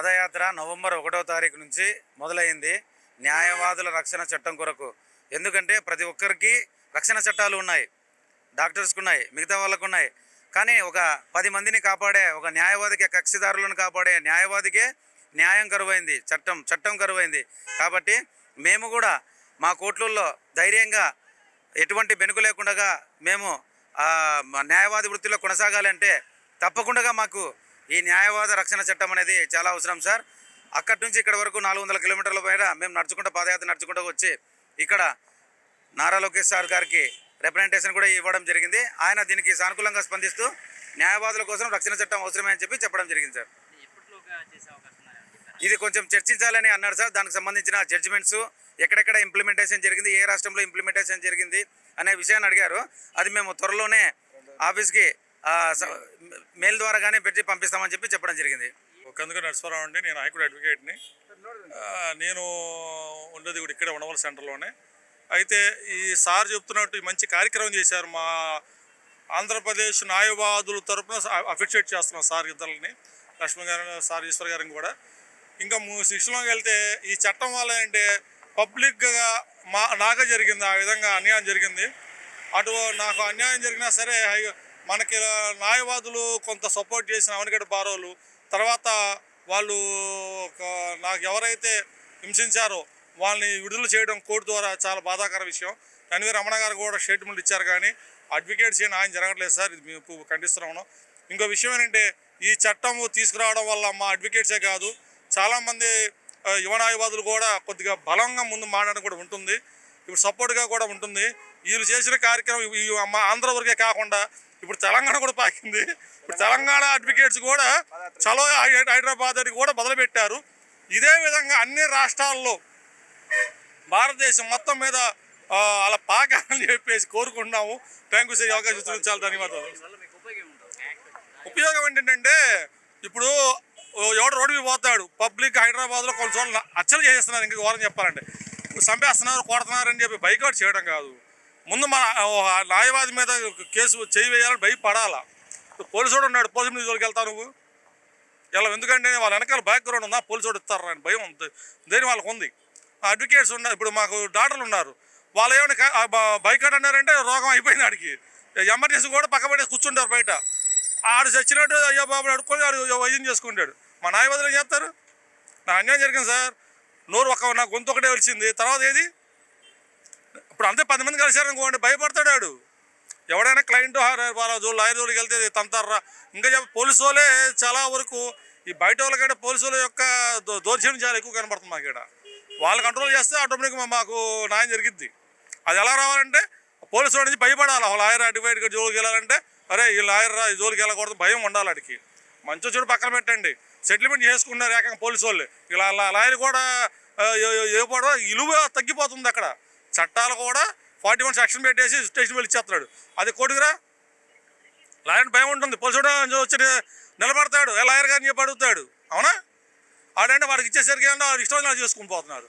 పాదయాత్ర November 1వ తారీఖు నుంచి మొదలైంది. న్యాయవాదుల రక్షణ చట్టం కొరకు. ఎందుకంటే ప్రతి ఒక్కరికి రక్షణ చట్టాలు ఉన్నాయి, డాక్టర్స్కి ఉన్నాయి, మిగతా వాళ్ళకు ఉన్నాయి. కానీ ఒక 10 మందిని కాపాడే ఒక న్యాయవాదికి, కక్షిదారులను కాపాడే న్యాయవాదికే న్యాయం కరువైంది, చట్టం కరువైంది. కాబట్టి మేము కూడా మా కోర్టుల్లో ధైర్యంగా ఎటువంటి బెనుకు లేకుండా మేము న్యాయవాది వృత్తిలో కొనసాగాలంటే తప్పకుండా మాకు ఈ న్యాయవాద రక్షణ చట్టం అనేది చాలా అవసరం సార్. అక్కడి నుంచి ఇక్కడ వరకు 400 కిలోమీటర్ల పైన మేము పాదయాత్ర నడుచుకుంటూ వచ్చి ఇక్కడ నారా లోకేష్ సార్ గారికి రిప్రజెంటేషన్ కూడా ఇవ్వడం జరిగింది. ఆయన దీనికి సానుకూలంగా స్పందిస్తూ న్యాయవాదుల కోసం రక్షణ చట్టం అవసరమే అని చెప్పడం జరిగింది సార్. ఇది కొంచెం చర్చించాలని అన్నారు సార్. దానికి సంబంధించిన జడ్జిమెంట్స్ ఎక్కడెక్కడ ఇంప్లిమెంటేషన్ జరిగింది, ఏ రాష్ట్రంలో ఇంప్లిమెంటేషన్ జరిగింది అనే విషయాన్ని అడిగారు. అది మేము త్వరలోనే ఆఫీస్కి మెయిల్ ద్వారాగానే పెట్టి పంపిస్తామని చెప్పడం జరిగింది. కందుకూరి నరసింహారావు అండి. నేను హైకోర్టు అడ్వకేట్ని. నేను ఉండేది కూడా ఇక్కడే ఉండవల్లి సెంటర్లోనే. అయితే ఈ సార్ చెప్తున్నట్టు మంచి కార్యక్రమం చేశారు. మా ఆంధ్రప్రదేశ్ న్యాయవాదుల తరఫున అఫిషియేట్ చేస్తున్నాం సార్ ఇద్దరిని, లక్ష్మణ్ గారు, సార్ ఈశ్వర్ గారిని కూడా. ఇంకా శిక్షణలోకి వెళ్తే ఈ చట్టం వల్ల అంటే పబ్లిక్గా నాకే జరిగింది, ఆ విధంగా అన్యాయం జరిగింది. అటు నాకు అన్యాయం జరిగినా సరే మనకి న్యాయవాదులు కొంత సపోర్ట్ చేసిన అవనిగడ్డ బారోలు తర్వాత వాళ్ళు నాకు ఎవరైతే హింసించారో వాళ్ళని విడుదల చేయడం కోర్టు ద్వారా చాలా బాధాకర విషయం. ఎన్వి రమణ గారు కూడా స్టేట్మెంట్ ఇచ్చారు, కానీ అడ్వకేట్స్ ఏం ఆయన జరగట్లేదు సార్. ఇది మేము ఖండిస్తున్నాము. ఇంకో విషయం ఏంటంటే ఈ చట్టం తీసుకురావడం వల్ల మా అడ్వకేట్సే కాదు, చాలామంది యువ న్యాయవాదులు కూడా కొద్దిగా బలంగా ముందు మాట్లాడడం కూడా ఉంటుంది, ఇప్పుడు సపోర్ట్గా కూడా ఉంటుంది. వీళ్ళు చేసిన కార్యక్రమం మా ఆంధ్ర వరకే కాకుండా ఇప్పుడు తెలంగాణ కూడా పాకింది. ఇప్పుడు తెలంగాణ అడ్వకేట్స్ కూడా చలో హైదరాబాద్ అని కూడా మొదలుపెట్టారు. ఇదే విధంగా అన్ని రాష్ట్రాల్లో భారతదేశం మొత్తం మీద అలా పాకాలని చెప్పేసి కోరుకుంటున్నాము. థ్యాంక్ యూ సార్, అవకాశం ఇచ్చినందుకు చాలా ధన్యవాదాలు. ఉపయోగం ఏంటంటే ఇప్పుడు ఎవడు రోడ్డు మీద పోతాడు, పబ్లిక్ హైదరాబాద్లో కొన్ని చోట్ల అచ్చలు చేసేస్తున్నారు. ఇంకా ఘోరం చెప్పాలంటే చంపేస్తున్నారు, కొడుతున్నారని చెప్పి బైకౌట్ చేయడం కాదు, ముందు మన న్యాయవాది మీద కేసు చేయి వేయాలని భయపడాలా. పోలీసుడు ఉన్నాడు, పోలీసు మీద జోలికి వెళ్తావు నువ్వు ఇలా, ఎందుకంటే వాళ్ళ వెనకాల బ్యాక్గ్రౌండ్ ఉందా, పోలీసుడు ఇస్తారు అని భయం దేని వాళ్ళకు ఉంది. అడ్వకేట్స్ ఉన్నారు, ఇప్పుడు మాకు డాక్టర్లు ఉన్నారు, వాళ్ళు ఏమైనా బైకౌట్ అన్నారంటే రోగం అయిపోయింది ఆడికి. ఎమర్జెన్సీ కూడా పక్క పడేసి కూర్చుంటారు బయట. ఆడు చచ్చినట్టు అయ్యో బాబు అడుక్కొని ఆడు వైద్యం చేసుకుంటాడు. మా న్యాయవాదులు ఏం చేస్తారు? నా అన్యాయం జరిగింది సార్, నా గొంతు ఒకటే వచ్చింది, తర్వాత ఏది? ఇప్పుడు అంతే 10 మంది కలిసారనుకోండి, భయపడతాడు ఆడు. ఎవడైనా క్లయింట్ వాళ్ళ లాయర్ జోలికి వెళ్తే తంతారా. ఇంకా పోలీసు వాళ్ళే చాలా వరకు ఈ బయట వాళ్ళకంటే పోలీసు వాళ్ళ యొక్క దౌర్జన్యం చాలా ఎక్కువ కనబడుతుంది మాకు ఇక్కడ. వాళ్ళు కంట్రోల్ చేస్తే ఆటోమేటిక్గా మాకు న్యాయం జరిగిద్ది. అది ఎలా రావాలంటే పోలీసు వాడి నుంచి భయపడాలి. లాయర్ అడ్వకేట్ జోలికి వెళ్ళాలంటే అరే ఈ లాయర్ రా, ఈ జోలికి వెళ్ళకూడదు, భయం ఉండాలి అడికి. మంచి చెడు పక్కన పెట్టండి, సెటిల్మెంట్ చేసుకున్నారు ఏకంగా పోలీసు వాళ్ళు. ఇలా లాయర్ కూడా ఏపడో విలువ తగ్గిపోతుంది అక్కడ. చట్టాలు కూడా 41 సెక్షన్ పెట్టేసి స్టేషన్ వెళ్ళి ఇచ్చేస్తున్నాడు. అది కోర్టుకురా, లాయర్ భయం ఉంటుంది. పోలీసు వచ్చి నిలబడతాడు, లాయర్ గారిని చెప్పి అడుగుతాడు, అవునా? ఆడంటే వాడికి ఇచ్చేసరికి వాడు ఇష్టం నాకు చేసుకుని పోతున్నారు,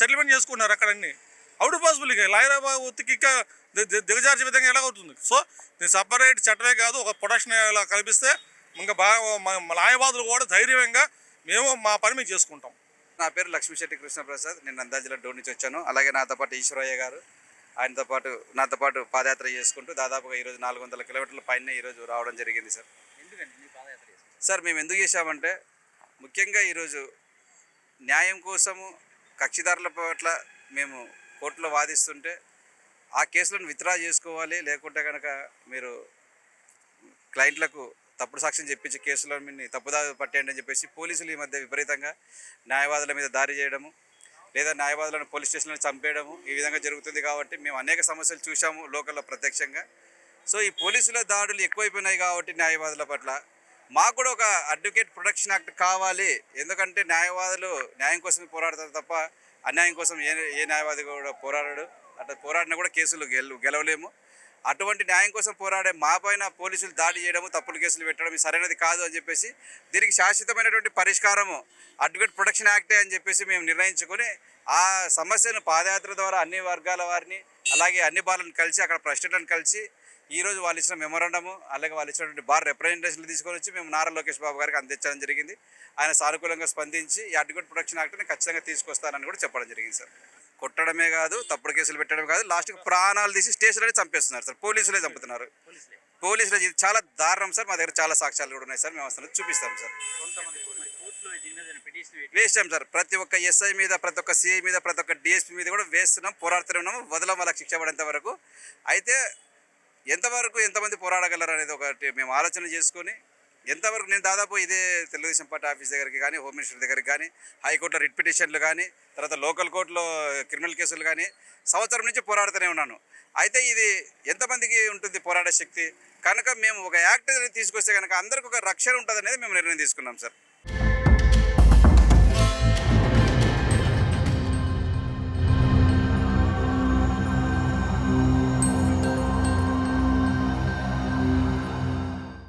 సెటిల్మెంట్ చేసుకున్నారు అక్కడ అన్నీ. Out possible. ఇక లాయర్ ఒత్తికి ఇంకా దిగజార్చే విధంగా ఎలా అవుతుంది? సో దీని సపరేట్ చట్టమే కాదు, ఒక ప్రొటెక్షన్ ఇలా కల్పిస్తే ఇంకా బాగా న్యాయవాదులు కూడా ధైర్యంగా మేము మా పని మేము చేసుకుంటాం. నా పేరు లక్ష్మీశెట్టి కృష్ణప్రసాద్. నేను నంద్యాల జిల్లా డోర్ నుంచి వచ్చాను. అలాగే నాతో పాటు ఈశ్వరయ్య గారు, నాతో పాటు పాదయాత్ర చేసుకుంటూ దాదాపుగా ఈరోజు 400 కిలోమీటర్ల పైన ఈరోజు రావడం జరిగింది సార్. సార్ మేము ఎందుకు చేశామంటే ముఖ్యంగా ఈరోజు న్యాయం కోసము కక్షిదారుల పట్ల మేము కోర్టులో వాదిస్తుంటే ఆ కేసులను విత్డ్రా చేసుకోవాలి, లేకుంటే కనుక మీరు క్లయింట్లకు తప్పుడు సాక్ష్యం చెప్పించి కేసులను మీరు తప్పుదా పట్టేయండి అని చెప్పేసి పోలీసులు ఈ మధ్య విపరీతంగా న్యాయవాదుల మీద దాడి చేయడము, లేదా న్యాయవాదులను పోలీస్ స్టేషన్లో చంపేయడము ఈ విధంగా జరుగుతుంది. కాబట్టి మేము అనేక సమస్యలు చూసాము లోకల్లో ప్రత్యక్షంగా. సో ఈ పోలీసుల దాడులు ఎక్కువైపోయినాయి కాబట్టి న్యాయవాదుల పట్ల మాకు కూడా ఒక అడ్వకేట్ ప్రొటెక్షన్ యాక్ట్ కావాలి. ఎందుకంటే న్యాయవాదులు న్యాయం కోసమే పోరాడతారు తప్ప అన్యాయం కోసం ఏ న్యాయవాది కూడా పోరాడాడు. అట్లా పోరాడినా కూడా కేసులు గెలవలేము. అటువంటి న్యాయం కోసం పోరాడే మా పైన పోలీసులు దాడి చేయడము, తప్పుడు కేసులు పెట్టడం సరైనది కాదు అని చెప్పేసి దీనికి శాశ్వతమైనటువంటి పరిష్కారము అడ్వకేట్ ప్రొటెక్షన్ యాక్టే అని చెప్పేసి మేము నిర్ణయించుకొని ఆ సమస్యను పాదయాత్ర ద్వారా అన్ని వర్గాల వారిని అలాగే అన్ని బాలను కలిసి అక్కడ ప్రెసిడెంట్లను కలిసి ఈరోజు వాళ్ళు ఇచ్చిన మెమోరాండము అలాగే వాళ్ళు ఇచ్చినటువంటి బార్ రిప్రజెంటేషన్లు తీసుకొని వచ్చి మేము నారా లోకేష్ బాబు గారికి అందించడం జరిగింది. ఆయన సానుకూలంగా స్పందించి ఈ అడ్వకేట్ ప్రొటెక్షన్ యాక్ట్ని ఖచ్చితంగా తీసుకొస్తానని కూడా చెప్పడం జరిగింది సార్. కొట్టడమే కాదు, తప్పుడు కేసులు పెట్టడమే కాదు, లాస్ట్కి ప్రాణాలు తీసి స్టేషన్లోనే చంపేస్తున్నారు సార్. పోలీసులే చంపుతున్నారు. పోలీసులు ఇది చాలా దారుణం సార్. మా దగ్గర చాలా సాక్ష్యాలు కూడా ఉన్నాయి సార్. మేము వస్తున్నాం చూపిస్తాం సార్. వేసాం సార్. ప్రతి ఒక్క ఎస్ఐ మీద, ప్రతి ఒక్క సిఐ మీద, ప్రతి ఒక్క డిఎస్పీ మీద కూడా వేస్తున్నాం, పోరాడుతూనే ఉన్నాము. వదలం వాళ్ళకి శిక్ష పడేంత వరకు. అయితే ఎంతవరకు ఎంతమంది పోరాడగలరు అనేది ఒకటి మేము ఆలోచన చేసుకొని ఎంతవరకు నేను దాదాపు ఇదే తెలుగుదేశం పార్టీ ఆఫీస్ దగ్గరికి కానీ, హోమ్ మినిస్టర్ దగ్గరికి కానీ, హైకోర్టులో రిట్ పిటిషన్లు కానీ, తర్వాత లోకల్ కోర్టులో క్రిమినల్ కేసులు కానీ సంవత్సరం నుంచి పోరాడుతూనే ఉన్నాను. అయితే ఇది ఎంతమందికి ఉంటుంది పోరాడే శక్తి? కనుక మేము ఒక యాక్ట్ తీసుకొస్తే కనుక అందరికి ఒక రక్షణ ఉంటుంది అనేది మేము నిర్ణయం తీసుకున్నాం సార్.